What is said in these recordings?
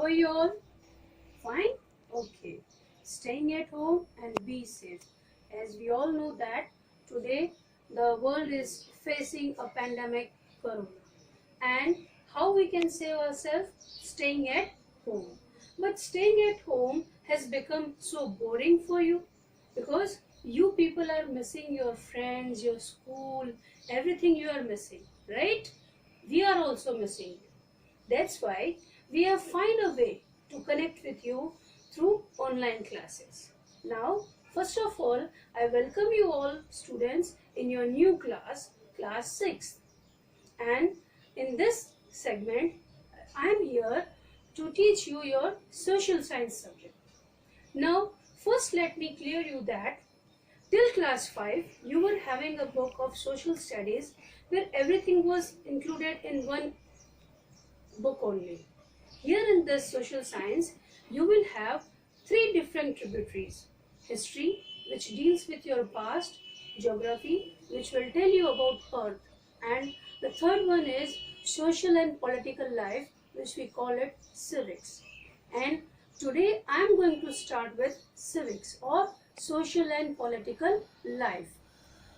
are you all? Fine? Okay. Staying at home and be safe. As we all know that today the world is facing a pandemic corona. And how we can save ourselves? Staying at home. But staying at home has become so boring for you because you people are missing your friends, your school, everything you are missing, right? We are also missing you. That's why we have find a way to connect with you through online classes. Now, first of all, I welcome you all students in your new class, class 6. And in this segment, I am here to teach you your social science subject. Now, first let me clear you that till class 5, you were having a book of social studies where everything was included in one book only. Here in this social science, you will have three different tributaries. History, which deals with your past, geography, which will tell you about Earth, and the third one is social and political life, which we call it civics. And today I am going to start with civics or social and political life.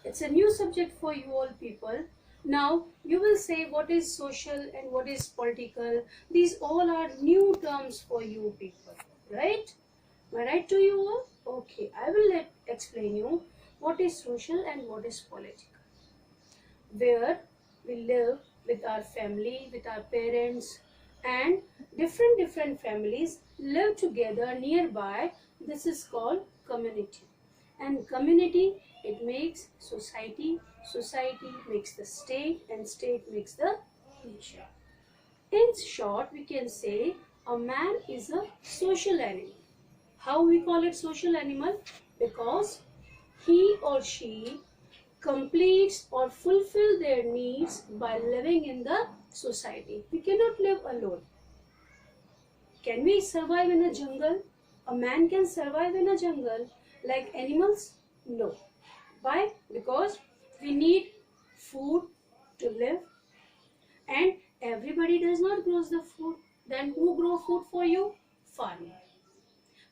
It's a new subject for you all people. Now you will say what is social and what is political. These all are new terms for you people, right? Am I right to you all? Okay, I will explain you what is social and what is political. Where we live with our family, with our parents, and different families live together nearby. This is called community. And community, it makes society, society makes the state, and state makes the nation. In short, we can say a man is a social animal. How we call it social animal? Because he or she completes or fulfill their needs by living in the society. We cannot live alone. Can we survive in a jungle? A man can survive in a jungle like animals? No. Why? Because we need food to live, and everybody does not grow the food. Then who grow food for you? Farmer.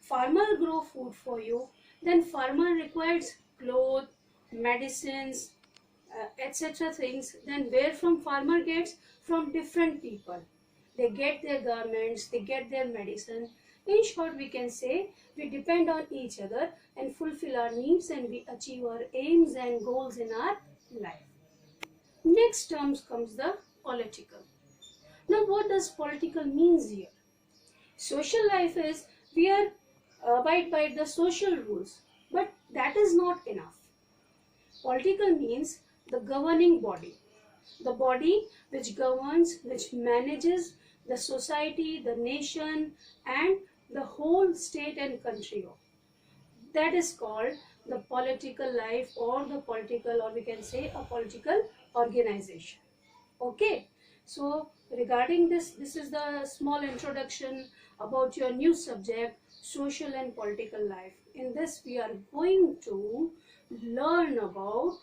Farmer grow food for you. Then farmer requires clothes, medicines, etc. things. Then where from farmer gets? From different people. They get their garments, they get their medicine. In short, we can say we depend on each other and fulfill our needs, and we achieve our aims and goals in our life. Next terms comes the political. Now what does political means here? Social life is we are abide by the social rules, but that is not enough. Political means the governing body. The body which governs, which manages the society, the nation, and the whole state and country. That is called the political life or the political, or we can say a political organization. Okay, so regarding this is the small introduction about your new subject, social and political life. In this we are going to learn about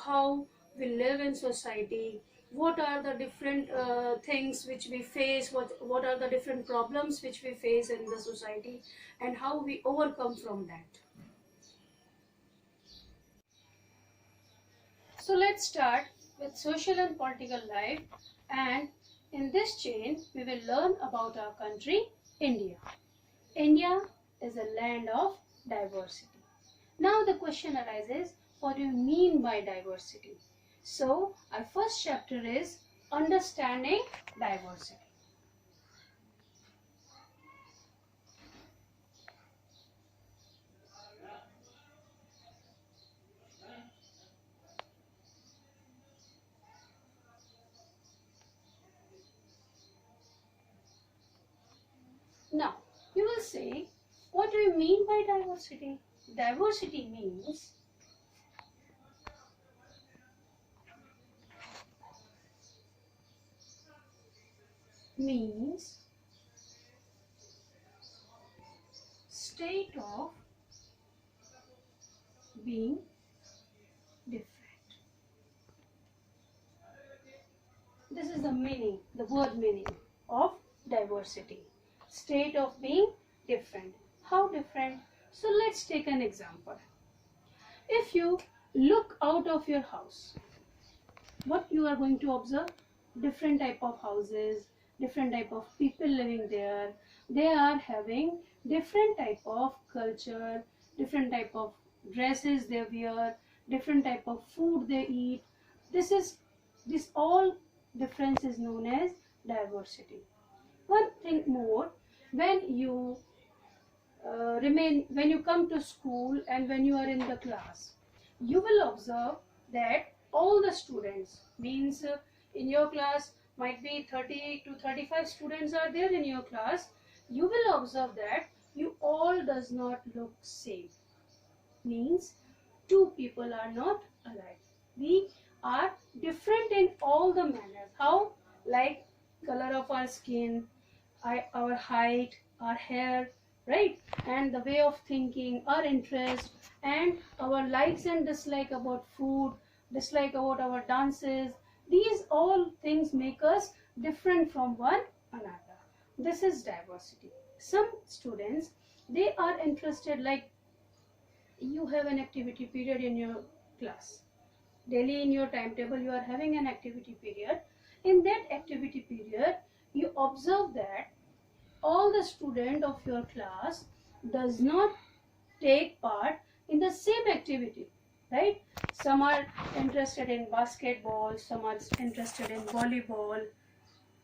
how we live in society, what are the different things which we face, what are the different problems which we face in the society, and how we overcome from that. So let's start with social and political life, and in this chain we will learn about our country, India. India is a land of diversity. Now the question arises, what do you mean by diversity? So our first chapter is understanding diversity. Now you will say, what do you mean by diversity? Diversity means state of being different. This is the meaning, the word meaning of diversity. state of being different. How different? So let's take an example. If you look out of your house, what you are going to observe? Different type of houses, different type of people living there. They are having different type of culture, different type of dresses they wear, different type of food they eat. This all difference is known as diversity. One thing more, when you when you come to school and when you are in the class, you will observe that all the students, means in your class might be 30 to 35 students are there in your class. You will observe that you all does not look same, means two people are not alike. We are different in all the manners. How? Like color of our skin, our height, our hair, right? And the way of thinking, our interest, and our likes and dislike about food, dislike about our dances. These all things make us different from one another. This is diversity. Some students, they are interested, like you have an activity period in your class. Daily in your timetable, you are having an activity period. In that activity period, you observe that all the student of your class does not take part in the same activity, right? Some are interested in basketball, some are interested in volleyball.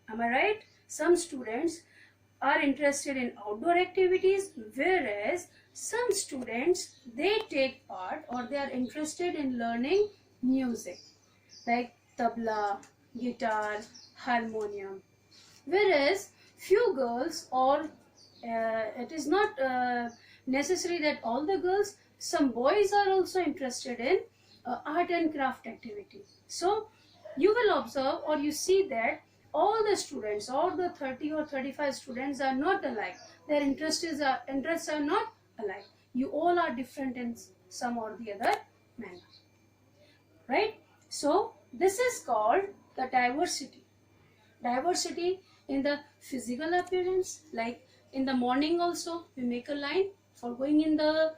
Am I right? Some students are interested in outdoor activities, whereas some students, they take part or they are interested in learning music, like tabla, guitar, harmonium. Whereas few girls, or it is not necessary that all the girls, some boys are also interested in art and craft activity. So you will observe or you see that all the students, all the 30 or 35 students are not alike. Their interests are not alike. You all are different in some or the other manner, right? So this is called the diversity. Diversity in the physical appearance, like in the morning also we make a line for going in the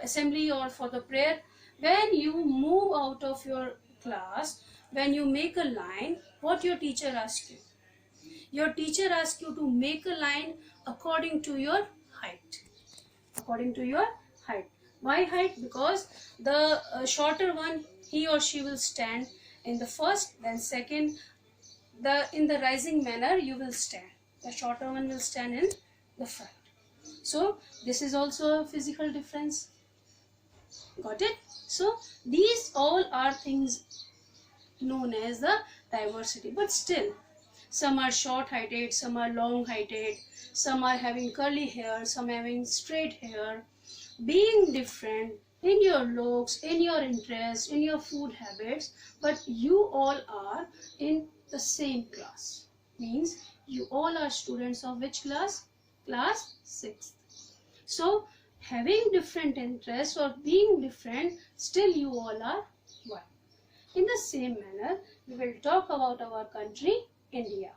assembly or for the prayer. When you move out of your class, when you make a line, what your teacher asks you? Your teacher asks you to make a line according to your height. According to your height. Why height? Because the shorter one, he or she will stand in the first, then second, in the rising manner you will stand. The shorter one will stand in the front. So this is also a physical difference. Got it? So these all are things known as the diversity. But still, some are short heighted, some are long heighted, some are having curly hair, some having straight hair. Being different in your looks, in your interests, in your food habits, but you all are in the same class. Means you all are students of which class? Class 6th. So having different interests or being different, still you all are one. In the same manner, we will talk about our country, India.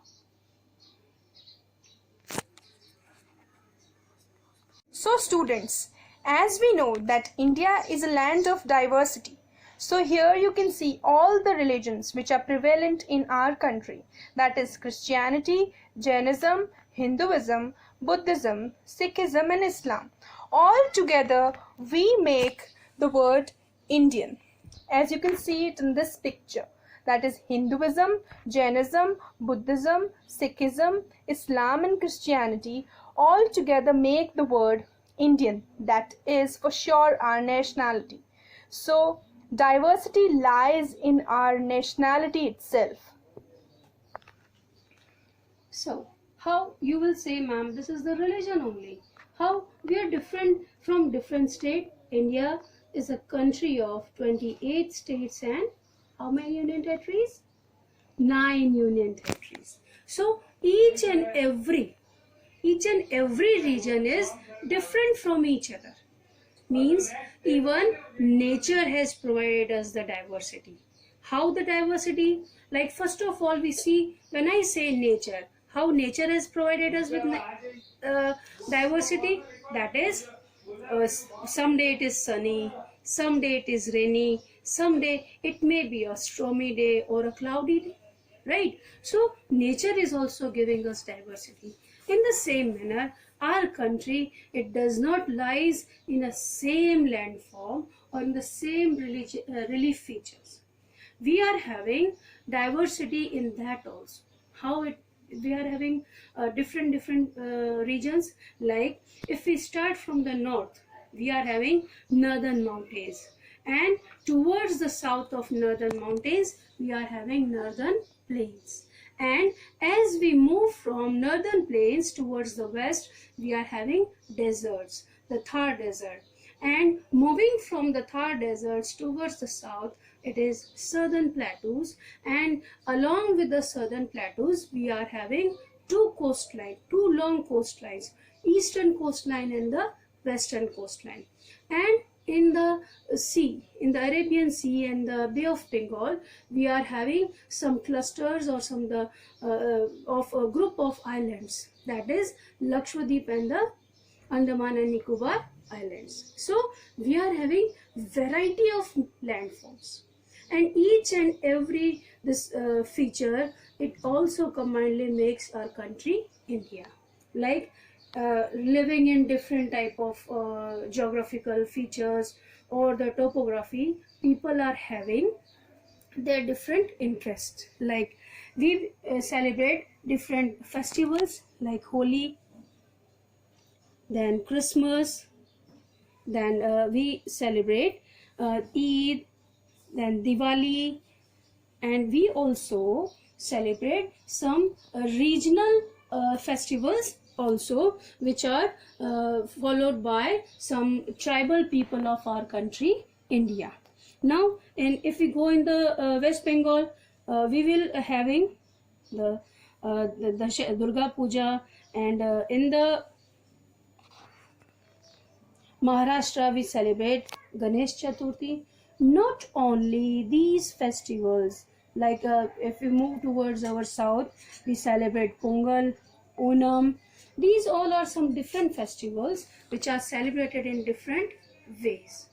So students, as we know that India is a land of diversity, so here you can see all the religions which are prevalent in our country, that is Christianity, Jainism, Hinduism, Buddhism, Sikhism and Islam. All together we make the word Indian. As you can see it in this picture, that is Hinduism, Jainism, Buddhism, Sikhism, Islam and Christianity all together make the word Indian, that is for sure our nationality. So diversity lies in our nationality itself. So how you will say, ma'am, this is the religion only. How we are different from different state? India is a country of 28 states and how many union territories? 9 union territories. So each and every region is different from each other. Means even nature has provided us the diversity. How the diversity? Like first of all we see, when I say nature, how nature has provided us with diversity. That is, someday it is sunny, someday it is rainy, someday it may be a stormy day or a cloudy day, right? So nature is also giving us diversity. In the same manner, our country, it does not lies in a same landform or in the same relief features. We are having diversity in that also. How it, we are having different regions. Like if we start from the north, we are having northern mountains, and towards the south of northern mountains we are having northern plains, and as we move from northern plains towards the west, we are having deserts, the Thar desert, and moving from the Thar deserts towards the south, it is southern plateaus, and along with the southern plateaus we are having two long coastlines, eastern coastline and the western coastline. And in the sea, in the Arabian Sea and the Bay of Bengal, we are having some clusters or some of a group of islands, that is Lakshadweep and the Andaman and Nicobar islands. So we are having variety of landforms, and each and every this feature, it also combinedly makes our country India. Like living in different type of geographical features or the topography, people are having their different interests. Like we celebrate different festivals like Holi, then Christmas, then we celebrate Eid, then Diwali, and we also celebrate some regional festivals also, which are followed by some tribal people of our country India. Now, and if we go in the West Bengal, we will having the Durga Puja, and in the Maharashtra we celebrate Ganesh Chaturthi. Not only these festivals, like if we move towards our south, we celebrate Pongal, Onam. These all are some different festivals which are celebrated in different ways.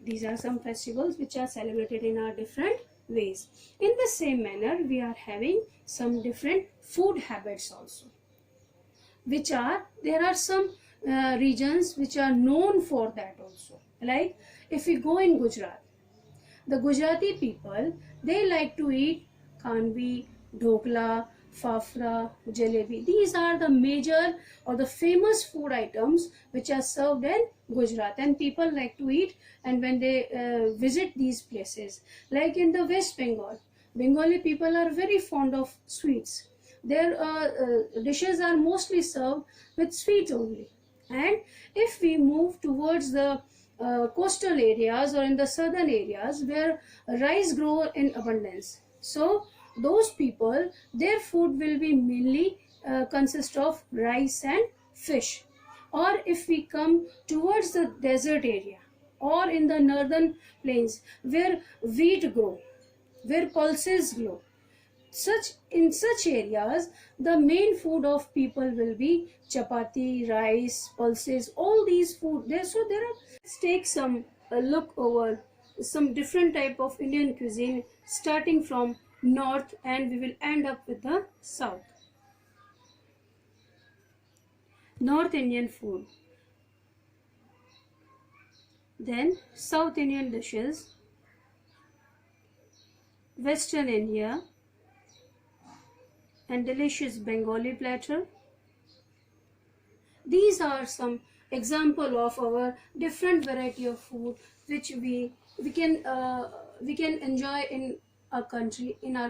These are some festivals which are celebrated in our different ways. In the same manner, we are having some different food habits also, which are, there are some regions which are known for that also. Like if we go in Gujarat, the Gujarati people, they like to eat khanvi, dhokla, fafra, jalebi. These are the major or the famous food items which are served in Gujarat, and people like to eat and when they visit these places. Like in the West Bengal, Bengali people are very fond of sweets. Their dishes are mostly served with sweet only. And if we move towards the coastal areas or in the southern areas where rice grow in abundance, so those people, their food will be mainly consist of rice and fish. Or if we come towards the desert area or in the northern plains where wheat grow, where pulses grow, in such areas the main food of people will be chapati, rice, pulses, all these food there. So there are, let's take some look over some different type of Indian cuisine, starting from north, and we will end up with the south. North Indian food, then South Indian dishes, Western India, and delicious Bengali platter. These are some example of our different variety of food which we can enjoy in our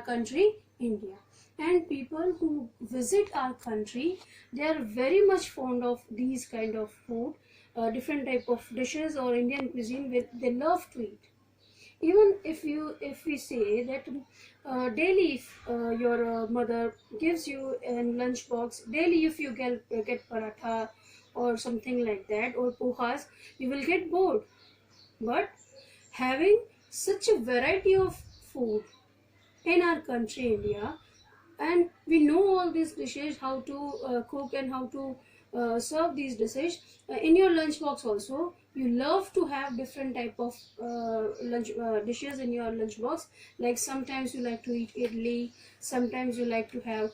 country India. And people who visit our country, they are very much fond of these kind of food, different type of dishes or Indian cuisine they love to eat. Even if we say that daily, if your mother gives you a lunch box daily, if you get paratha or something like that, or pohas, you will get bored. But having such a variety of food in our country India, and we know all these dishes, how to cook and how to serve these dishes. In your lunch box also, you love to have different type of lunch dishes in your lunch box. Like sometimes you like to eat idli, sometimes you like to have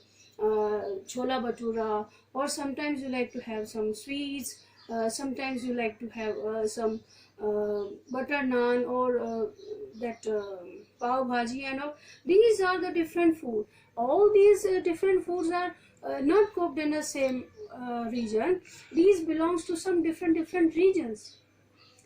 chola bhatura, or sometimes you like to have some sweets, sometimes you like to have some butter naan, or that pav bhaji and all. These are the different food. All these different foods are not cooked in the same region. These belongs to some different regions.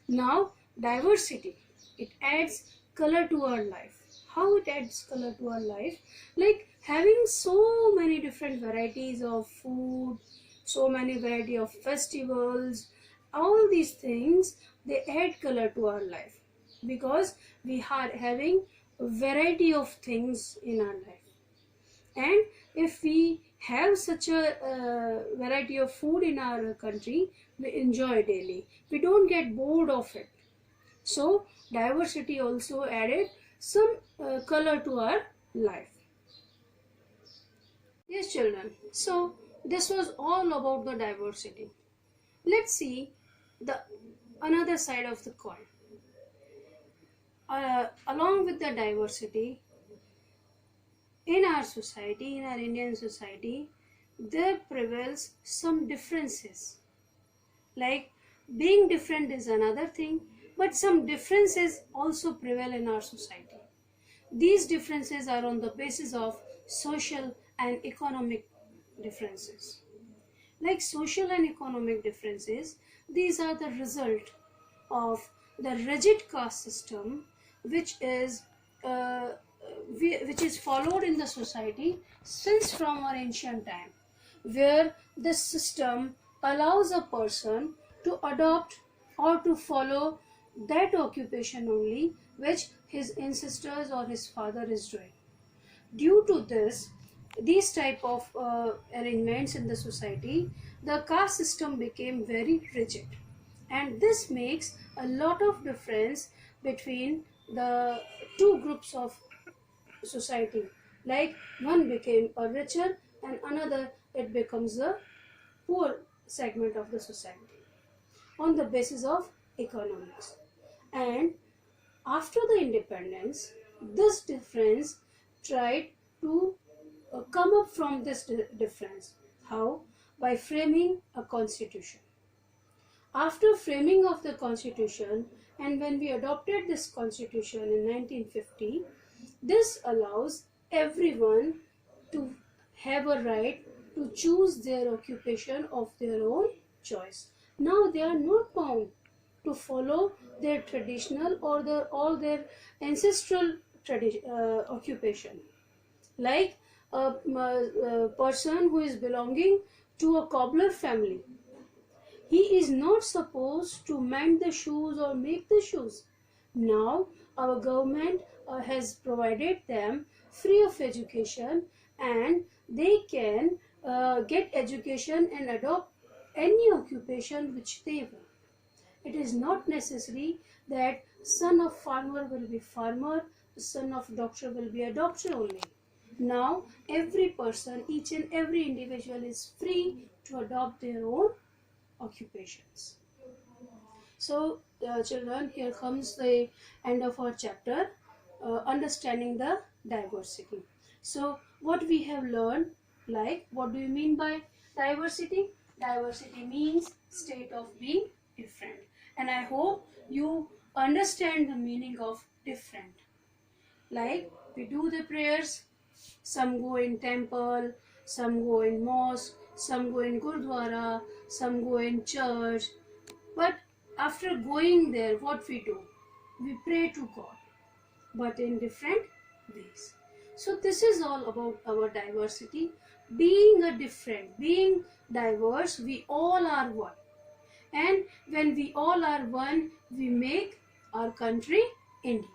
Now, diversity, it adds color to our life. How it adds color to our life? Like having so many different varieties of food, so many variety of festivals, all these things, they add color to our life, because we are having a variety of things in our life. And if we have such a variety of food in our country, we enjoy daily, we don't get bored of it. So diversity also added some color to our life. Yes, children, so this was all about the diversity. Let's see the another side of the coin. Along with the diversity in our society, in our Indian society, there prevails some differences. Like being different is another thing, but some differences also prevail in our society. These differences are on the basis of social and economic differences. Like social and economic differences, these are the result of the rigid caste system, which is which is followed in the society since from our ancient time, where this system allows a person to adopt or to follow that occupation only which his ancestors or his father is doing. Due to this, these type of arrangements in the society, the caste system became very rigid, and this makes a lot of difference between the two groups of society. Like one became a richer and another it becomes a poor segment of the society on the basis of economics. And after the independence, this difference tried to come up from this difference. How? By framing a constitution. After framing of the constitution, and when we adopted this constitution in 1950, this allows everyone to have a right to choose their occupation of their own choice. Now they are not bound to follow their traditional or all their ancestral occupation. Like a person who is belonging to a cobbler family, he is not supposed to mend the shoes or make the shoes. Now our government has provided them free of education, and they can get education and adopt any occupation which they want. It is not necessary that son of farmer will be farmer, son of doctor will be a doctor only. Now every person, each and every individual is free to adopt their own occupations. So children, here comes the end of our chapter, understanding the diversity. So what we have learned, like what do you mean by diversity? Diversity means state of being different, and I hope you understand the meaning of different. Like we do the prayers, some go in temple, some go in mosque, some go in gurdwara, some go in church. But after going there, what we do? We pray to God, but in different ways. So this is all about our diversity. Being a different, being diverse, we all are one. And when we all are one, we make our country India.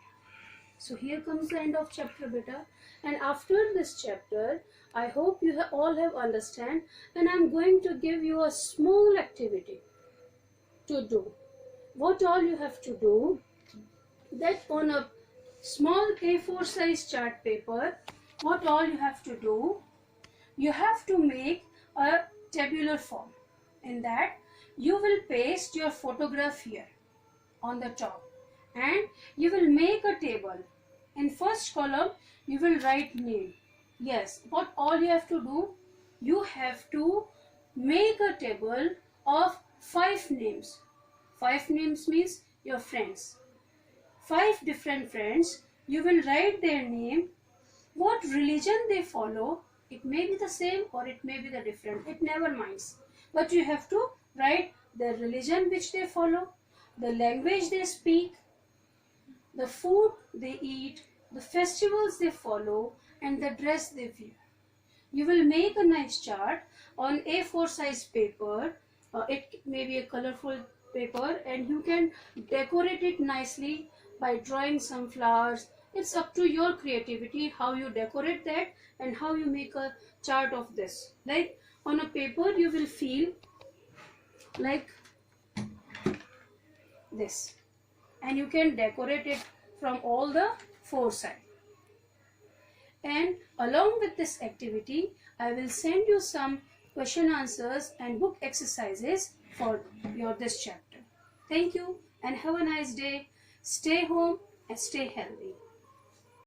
So here comes the end of chapter, beta. And after this chapter, I hope you all have understand, and I'm going to give you a small activity to do. What all you have to do, that on a small A4 size chart paper, what all you have to do, you have to make a tabular form. In that, you will paste your photograph here on the top, and you will make a table. In first column, you will write name. Yes, what all you have to do, you have to make a table of 5 names. 5 names means your friends. 5 different friends, you will write their name, what religion they follow. It may be the same or it may be the different, it never minds, but you have to write the religion which they follow, the language they speak, the food they eat, the festivals they follow, and the dress they wear. You will make a nice chart on A4 size paper. It may be a colorful paper, and you can decorate it nicely by drawing some flowers. It's up to your creativity how you decorate that and how you make a chart of this. Like on a paper, you will feel like this, and you can decorate it from all the 4 sides. And along with this activity, I will send you some question answers and book exercises for your this chapter. Thank you and have a nice day. Stay home and stay healthy.